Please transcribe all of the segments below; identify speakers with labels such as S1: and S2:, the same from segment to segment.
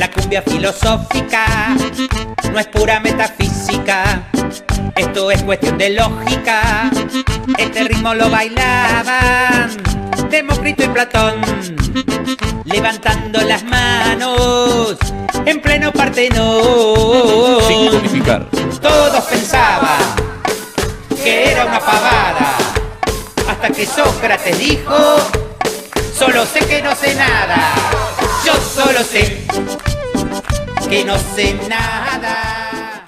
S1: La cumbia filosófica no es pura metafísica, esto es cuestión de lógica. Este ritmo lo bailaban Demócrito y Platón, levantando las manos en pleno Partenón.
S2: Sin modificar.
S1: Todos pensaban que era una pavada, hasta que Sócrates dijo: solo sé que no sé nada. Yo solo sé que no sé nada.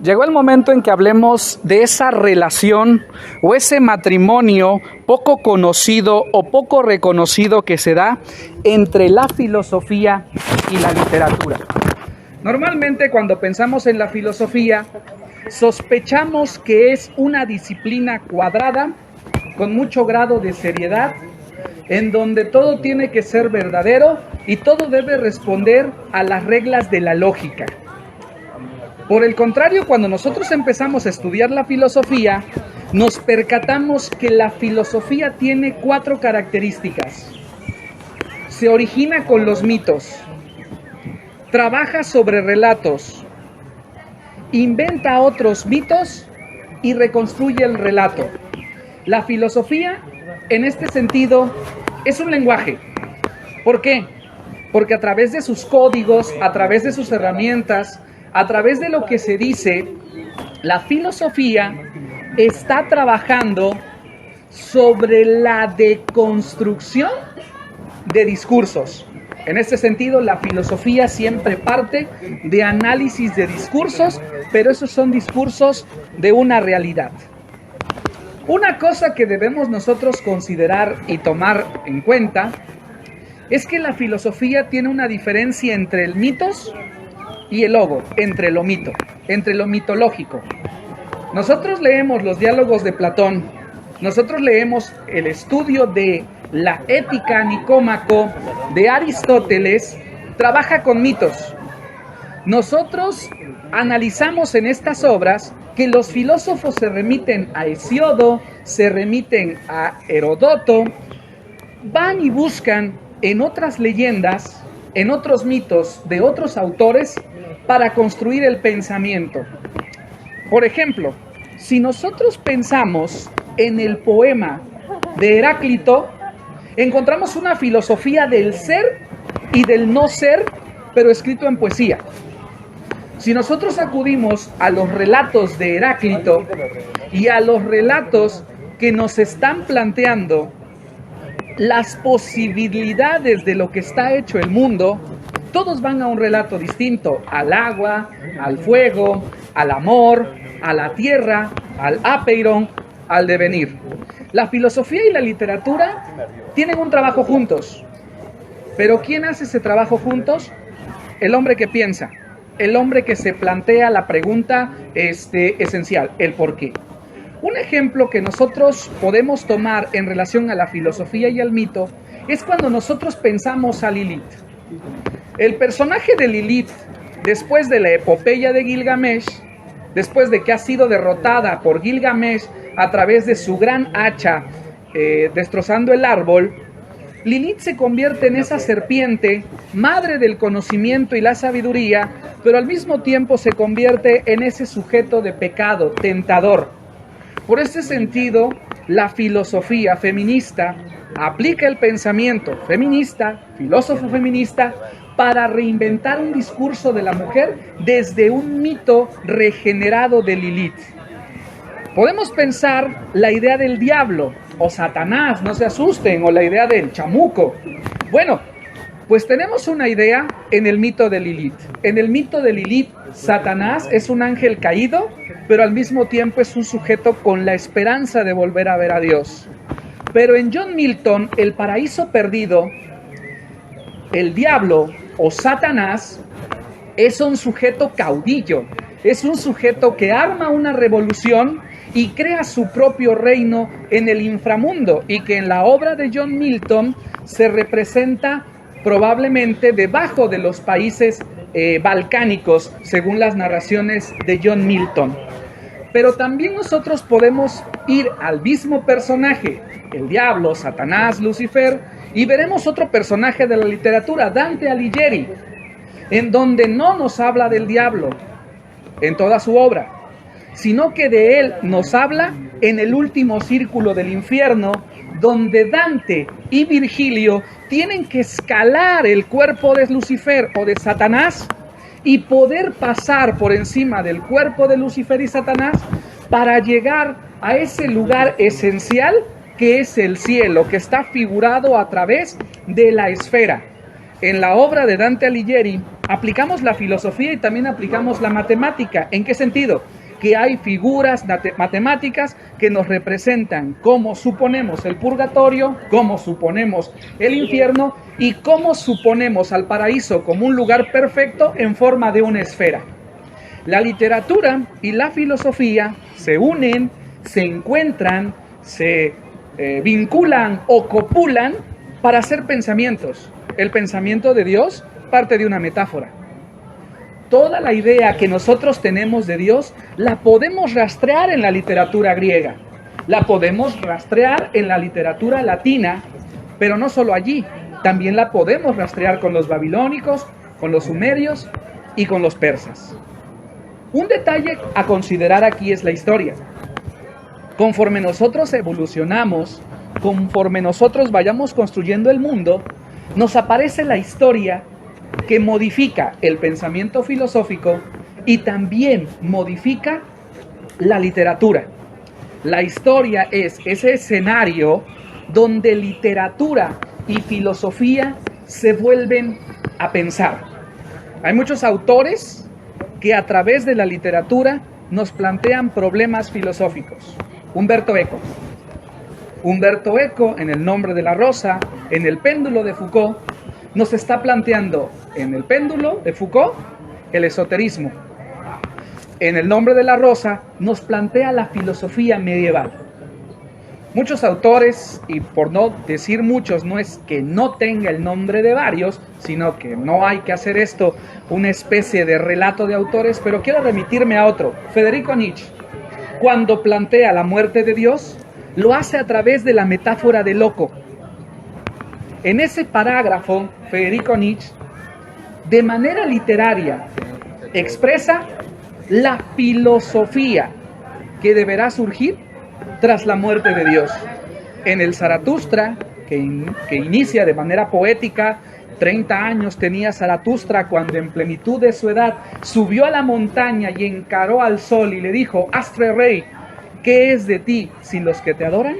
S3: Llegó el momento en que hablemos de esa relación o ese matrimonio poco conocido o poco reconocido que se da entre la filosofía y la literatura. Normalmente cuando pensamos en la filosofía, sospechamos que es una disciplina cuadrada, con mucho grado de seriedad, en donde todo tiene que ser verdadero y todo debe responder a las reglas de la lógica. Por el contrario, cuando nosotros empezamos a estudiar la filosofía, nos percatamos que la filosofía tiene 4 características. Se origina con los mitos, trabaja sobre relatos, inventa otros mitos y reconstruye el relato. La filosofía, en este sentido, es un lenguaje. ¿Por qué? Porque a través de sus códigos, a través de sus herramientas, a través de lo que se dice, la filosofía está trabajando sobre la deconstrucción de discursos. En este sentido, la filosofía siempre parte de análisis de discursos, pero esos son discursos de una realidad. Una cosa que debemos nosotros considerar y tomar en cuenta es que la filosofía tiene una diferencia entre el mitos y el logo, entre lo mito, entre lo mitológico. Nosotros leemos los diálogos de Platón, nosotros leemos el estudio de la ética Nicómaco de Aristóteles, trabaja con mitos. Nosotros analizamos en estas obras que los filósofos se remiten a Hesíodo, se remiten a Heródoto, van y buscan en otras leyendas, en otros mitos de otros autores para construir el pensamiento. Por ejemplo, si nosotros pensamos en el poema de Heráclito, encontramos una filosofía del ser y del no ser, pero escrito en poesía. Si nosotros acudimos a los relatos de Heráclito y a los relatos que nos están planteando las posibilidades de lo que está hecho el mundo, todos van a un relato distinto: al agua, al fuego, al amor, a la tierra, al apeiron, al devenir. La filosofía y la literatura tienen un trabajo juntos, pero ¿quién hace ese trabajo juntos? El hombre que piensa, el hombre que se plantea la pregunta esencial, el por qué. Un ejemplo que nosotros podemos tomar en relación a la filosofía y al mito es cuando nosotros pensamos a Lilith. El personaje de Lilith, después de la epopeya de Gilgamesh, después de que ha sido derrotada por Gilgamesh a través de su gran hacha, destrozando el árbol, Lilith se convierte en esa serpiente, madre del conocimiento y la sabiduría, pero al mismo tiempo se convierte en ese sujeto de pecado, tentador. Por este sentido, la filosofía feminista aplica el pensamiento feminista, filósofo feminista, para reinventar un discurso de la mujer desde un mito regenerado de Lilith. Podemos pensar la idea del diablo o Satanás, no se asusten, o la idea del chamuco. Bueno, pues tenemos una idea en el mito de Lilith. En el mito de Lilith, Satanás es un ángel caído, pero al mismo tiempo es un sujeto con la esperanza de volver a ver a Dios. Pero en John Milton, El paraíso perdido, el diablo o Satanás es un sujeto caudillo, es un sujeto que arma una revolución y crea su propio reino en el inframundo, y que en la obra de John Milton se representa probablemente debajo de los países balcánicos, según las narraciones de John Milton. Pero también nosotros podemos ir al mismo personaje, el diablo, Satanás, Lucifer, y veremos otro personaje de la literatura, Dante Alighieri. en donde no nos habla del diablo en toda su obra, sino que de él nos habla en el último círculo del infierno, donde Dante y Virgilio tienen que escalar el cuerpo de Lucifer o de Satanás y poder pasar por encima del cuerpo de Lucifer y Satanás para llegar a ese lugar esencial que es el cielo, que está figurado a través de la esfera. En la obra de Dante Alighieri aplicamos la filosofía y también aplicamos la matemática. ¿En qué sentido? Que hay figuras matemáticas que nos representan cómo suponemos el purgatorio, cómo suponemos el infierno y cómo suponemos al paraíso como un lugar perfecto en forma de una esfera. La literatura y la filosofía se unen, se encuentran, se vinculan o copulan para hacer pensamientos. El pensamiento de Dios parte de una metáfora. Toda la idea que nosotros tenemos de Dios la podemos rastrear en la literatura griega, la podemos rastrear en la literatura latina, pero no solo allí, también la podemos rastrear con los babilónicos, con los sumerios y con los persas. Un detalle a considerar aquí es la historia. Conforme nosotros evolucionamos, conforme nosotros vayamos construyendo el mundo, nos aparece la historia que modifica el pensamiento filosófico y también modifica la literatura. La historia es ese escenario donde literatura y filosofía se vuelven a pensar. Hay muchos autores que a través de la literatura nos plantean problemas filosóficos. Humberto Eco. Humberto Eco, en El nombre de la rosa, en El péndulo de Foucault, nos está planteando en El péndulo de Foucault el esoterismo. En El nombre de la rosa nos plantea la filosofía medieval. Muchos autores, y por no decir muchos, no es que no tenga el nombre de varios, sino que no hay que hacer esto una especie de relato de autores, pero quiero remitirme a otro, Federico Nietzsche. Cuando plantea la muerte de Dios, lo hace a través de la metáfora del loco. En ese parágrafo, Federico Nietzsche, de manera literaria, expresa la filosofía que deberá surgir tras la muerte de Dios. En el Zaratustra, que inicia de manera poética, 30 años tenía Zaratustra cuando en plenitud de su edad subió a la montaña y encaró al sol y le dijo: Astre rey, ¿qué es de ti sin los que te adoran?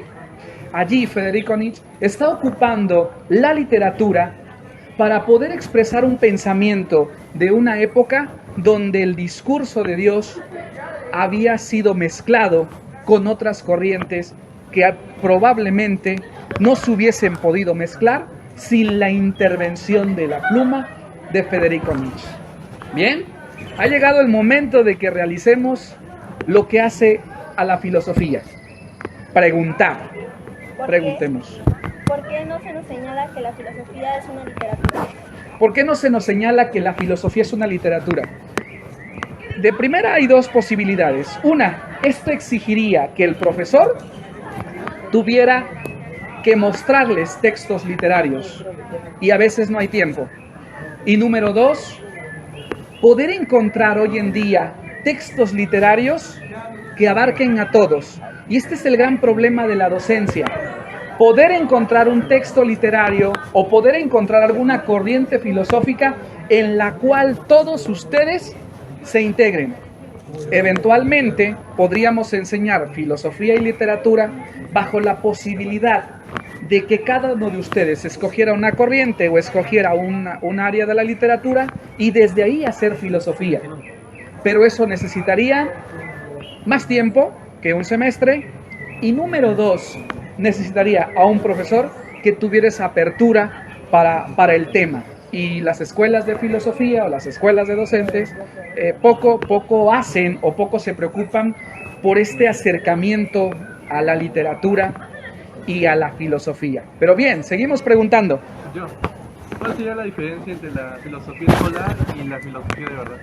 S3: Allí Federico Nietzsche está ocupando la literatura para poder expresar un pensamiento de una época donde el discurso de Dios había sido mezclado con otras corrientes que probablemente no se hubiesen podido mezclar sin la intervención de la pluma de Federico Nietzsche. Bien, ha llegado el momento de que realicemos lo que hace a la filosofía. Preguntar. Preguntemos.
S2: ¿Por qué no se nos señala que la filosofía es una literatura?
S3: ¿Por qué no se nos señala que la filosofía es una literatura? De primera hay dos posibilidades. Una, esto exigiría que el profesor tuviera que mostrarles textos literarios y a veces no hay tiempo. Y número dos, poder encontrar hoy en día textos literarios que abarquen a todos. Y este es el gran problema de la docencia. Poder encontrar un texto literario o poder encontrar alguna corriente filosófica en la cual todos ustedes se integren. Eventualmente podríamos enseñar filosofía y literatura bajo la posibilidad de que cada uno de ustedes escogiera una corriente o escogiera un área de la literatura y desde ahí hacer filosofía. Pero eso necesitaría más tiempo que un semestre y número dos, necesitaría a un profesor que tuviera esa apertura para el tema. Y las escuelas de filosofía o las escuelas de docentes poco hacen o poco se preocupan por este acercamiento a la literatura y a la filosofía. Pero bien, seguimos preguntando.
S4: ¿Cuál sería la diferencia entre la filosofía escolar y la filosofía de verdad?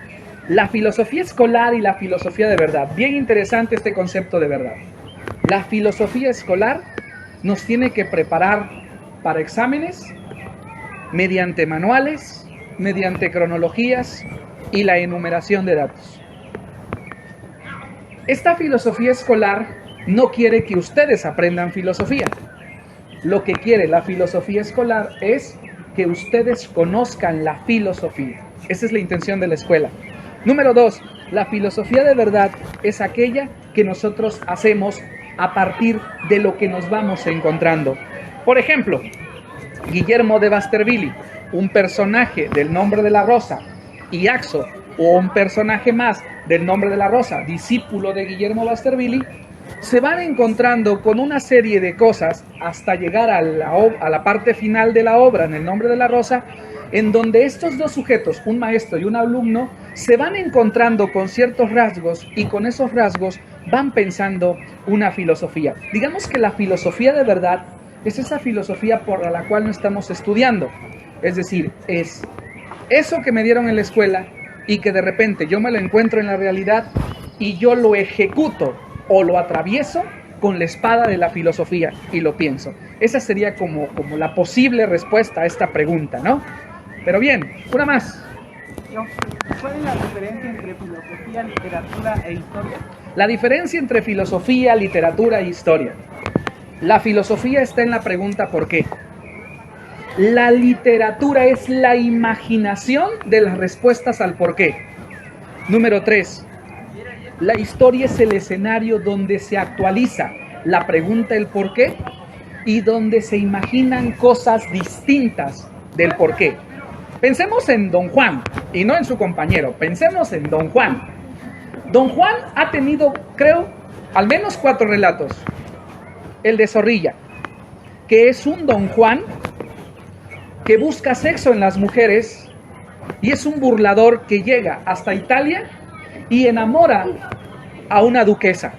S3: La filosofía escolar y la filosofía de verdad. Bien interesante este concepto de verdad. La filosofía escolar nos tiene que preparar para exámenes, mediante manuales, mediante cronologías y la enumeración de datos. Esta filosofía escolar no quiere que ustedes aprendan filosofía. Lo que quiere la filosofía escolar es que ustedes conozcan la filosofía. Esa es la intención de la escuela. Número 2, la filosofía de verdad es aquella que nosotros hacemos a partir de lo que nos vamos encontrando. Por ejemplo, Guillermo de Baskerville, un personaje del Nombre de la Rosa, y Axo, o un personaje más del Nombre de la Rosa, discípulo de Guillermo Baskerville, se van encontrando con una serie de cosas hasta llegar a la parte final de la obra, en el Nombre de la Rosa, en donde estos dos sujetos, un maestro y un alumno, se van encontrando con ciertos rasgos y con esos rasgos van pensando una filosofía. Digamos que la filosofía de verdad es esa filosofía por la cual no estamos estudiando. Es decir, es eso que me dieron en la escuela y que de repente yo me lo encuentro en la realidad y yo lo ejecuto o lo atravieso con la espada de la filosofía y lo pienso. Esa sería como la posible respuesta a esta pregunta, ¿no? Pero bien, una más.
S5: ¿Cuál es la diferencia entre filosofía, literatura e historia?
S3: La diferencia entre filosofía, literatura e historia. La filosofía está en la pregunta ¿por qué? La literatura es la imaginación de las respuestas al por qué. Número 3. La historia es el escenario donde se actualiza la pregunta el por qué y donde se imaginan cosas distintas del por qué. Pensemos en Don Juan y no en su compañero. Pensemos en Don Juan. Don Juan ha tenido, creo, al menos 4 relatos. El de Zorrilla, que es un Don Juan que busca sexo en las mujeres y es un burlador que llega hasta Italia y enamora a una duquesa.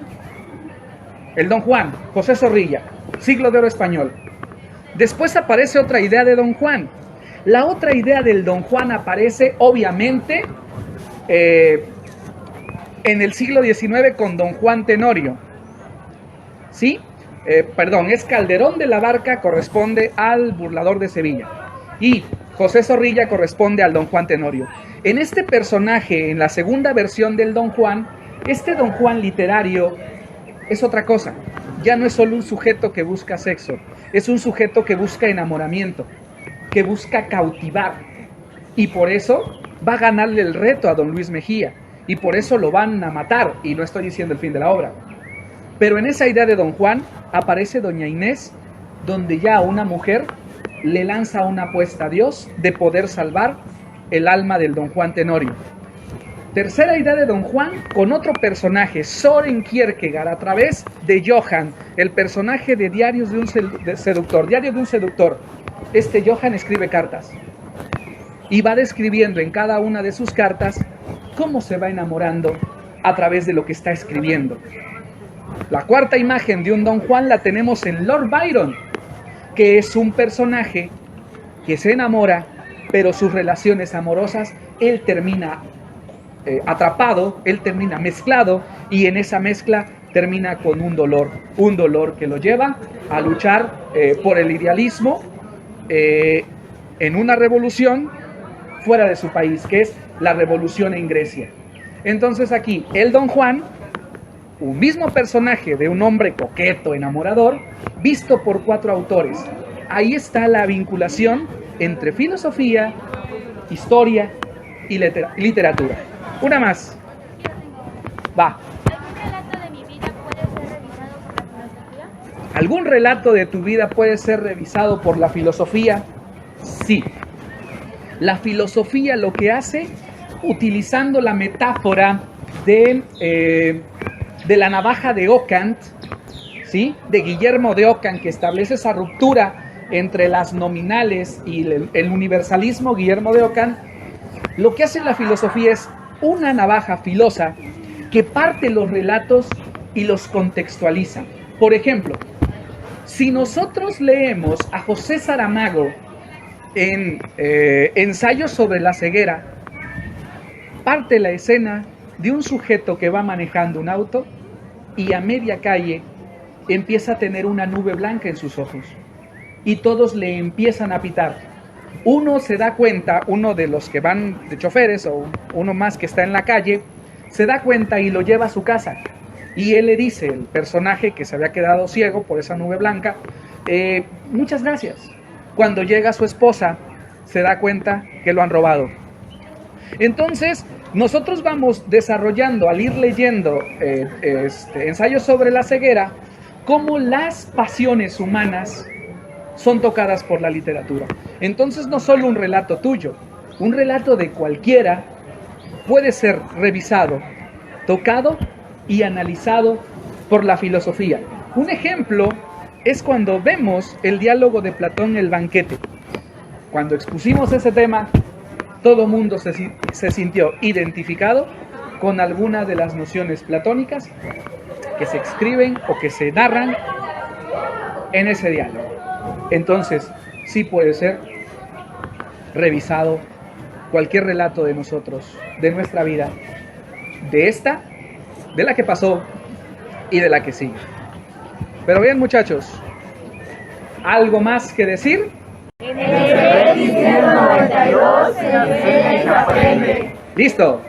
S3: El Don Juan, José Zorrilla, siglo de oro español. Después aparece otra idea de Don Juan. La otra idea del Don Juan aparece, obviamente, en el siglo XIX con Don Juan Tenorio. ¿Sí? Es Calderón de la Barca, corresponde al burlador de Sevilla. Y José Zorrilla corresponde al Don Juan Tenorio. En este personaje, en la segunda versión del Don Juan, este Don Juan literario es otra cosa. Ya no es solo un sujeto que busca sexo, es un sujeto que busca enamoramiento, que busca cautivar. Y por eso va a ganarle el reto a don Luis Mejía. Y por eso lo van a matar. Y no estoy diciendo el fin de la obra. Pero en esa idea de Don Juan aparece doña Inés, donde ya una mujer le lanza una apuesta a Dios de poder salvar el alma del Don Juan Tenorio. Tercera idea de Don Juan con otro personaje, Soren Kierkegaard, a través de Johann, el personaje de Diarios de un seductor. Diario de un seductor. Este Johann escribe cartas y va describiendo en cada una de sus cartas cómo se va enamorando a través de lo que está escribiendo. La cuarta imagen de un Don Juan la tenemos en Lord Byron, que es un personaje que se enamora, pero sus relaciones amorosas, él termina atrapado, él termina mezclado, y en esa mezcla termina con un dolor que lo lleva a luchar por el idealismo en una revolución fuera de su país, que es la revolución en Grecia. Entonces aquí, el Don Juan, un mismo personaje de un hombre coqueto, enamorador, visto por 4 autores. Ahí está la vinculación entre filosofía, historia y literatura. Una más. Va.
S2: ¿Algún relato de mi vida puede ser revisado por la filosofía?
S3: ¿Algún relato de tu vida puede ser revisado por la filosofía? Sí. La filosofía lo que hace, utilizando la metáfora de la navaja de Ockham, ¿sí? De Guillermo de Ockham, que establece esa ruptura entre las nominales y el universalismo, Guillermo de Ockham, lo que hace la filosofía es una navaja filosa que parte los relatos y los contextualiza. Por ejemplo, si nosotros leemos a José Saramago en Ensayos sobre la ceguera, parte la escena de un sujeto que va manejando un auto y a media calle empieza a tener una nube blanca en sus ojos y todos le empiezan a pitar uno se da cuenta, uno de los que van de choferes o uno más que está en la calle, se da cuenta y lo lleva a su casa. Y él le dice, el personaje que se había quedado ciego por esa nube blanca, muchas gracias. Cuando llega su esposa, se da cuenta que lo han robado. Entonces, nosotros vamos desarrollando, al ir leyendo ensayos sobre la ceguera, cómo las pasiones humanas son tocadas por la literatura. Entonces, no solo un relato tuyo, un relato de cualquiera puede ser revisado, tocado y analizado por la filosofía. Un ejemplo es cuando vemos el diálogo de Platón, El banquete. Cuando expusimos ese tema, todo mundo se sintió identificado con alguna de las nociones platónicas que se escriben o que se narran en ese diálogo. Entonces, sí puede ser revisado cualquier relato de nosotros, de nuestra vida, de esta, de la que pasó y de la que sigue. Pero bien, muchachos, ¿algo más que decir?
S2: En el 92 se enseña y se aprende.
S3: ¡Listo!